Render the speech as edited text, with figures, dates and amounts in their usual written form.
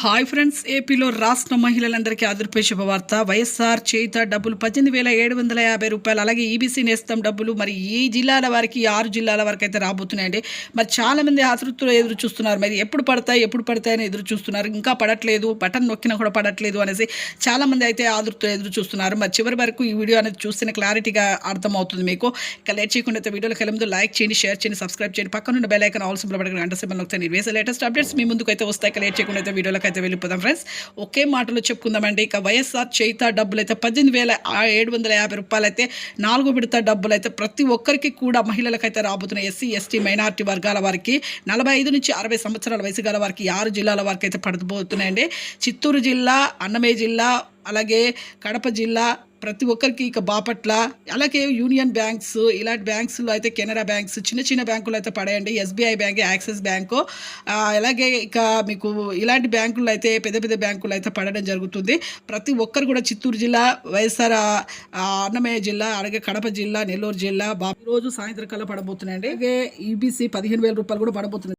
Hi friends, ఏపీలో రాష్ట్ర మహిళలందరికీ అదృపే శుభవార్త. వైఎస్ఆర్ చేయుత డబ్బులు 18,750 రూపాయలు, అలాగే ఈబీసీ నేస్తం డబ్బులు మరి ఈ జిల్లాల వారికి 6 జిల్లాల వరకు అయితే రాబోతున్నాయండి. మరి చాలామంది ఆతృతలో ఎదురు చూస్తున్నారు. మరి ఎప్పుడు పడతాయి అని ఎదురు చూస్తున్నారు. ఇంకా పడట్లేదు, బటన్ నొక్కినా కూడా పడట్లేదు అనేసి చాలామంది అయితే ఆతృతలో ఎదురు చూస్తున్నారు. మరి చివరి వరకు ఈ వీడియో అనేది చూస్తేనే క్లారిటీగా అర్థమవుతుంది మీకు. ఇక లేట్ చేయకుండా అయితే వీడియోలోకి వెళ్ళే ముందు లైక్ చేయండి, షేర్ చేయండి, సబ్స్క్రైబ్ చేయండి, పక్కన బెల్ ఐకాన్ ఆల్ సింబల్ పట్టుకుని గంట సింబల్ నొక్కితే నేను వేసే లేటెస్ట్ అప్డేట్స్ మీ ముందుకు అయితే వస్తాయి. ఇక లేట్ చేయకుండా అయితే వీడియోలోకి అయితే వెళ్ళిపోదాం ఫ్రెండ్స్. ఒకే మాటలో చెప్పుకుందామండి. ఇక వైఎస్ఆర్ చేయుత డబ్బులు అయితే 18,750 రూపాయలు అయితే 4వ విడత డబ్బులు అయితే ప్రతి ఒక్కరికి కూడా మహిళలకైతే రాబోతున్నాయి. ఎస్సీ ఎస్టీ మైనారిటీ వర్గాల వారికి 45 నుంచి 60 సంవత్సరాల వయసు గల వారికి 6 జిల్లాల వరకు అయితే పడబోతున్నాయండి. చిత్తూరు జిల్లా, అన్నమయ్య జిల్లా, అలాగే కడప జిల్లా, ప్రతి ఒక్కరికి ఇక బాపట్ల, అలాగే యూనియన్ బ్యాంక్స్, ఇలాంటి బ్యాంక్స్లో అయితే కెనరా బ్యాంక్స్, చిన్న చిన్న బ్యాంకులు అయితే పడాయండి. ఎస్బీఐ బ్యాంక్, యాక్సిస్ బ్యాంకు, అలాగే ఇక మీకు ఇలాంటి బ్యాంకులు అయితే పెద్ద పెద్ద బ్యాంకులు అయితే పడడం జరుగుతుంది. ప్రతి ఒక్కరు కూడా చిత్తూరు జిల్లా, వైఎస్ఆర్ అన్నమయ్య జిల్లా, అలాగే కడప జిల్లా, నెల్లూరు జిల్లా రోజు సాయంత్రం కల్లా పడబోతున్నాయండి. అలాగే ఈబీసీ 15,000 రూపాయలు కూడా పడబోతుంది.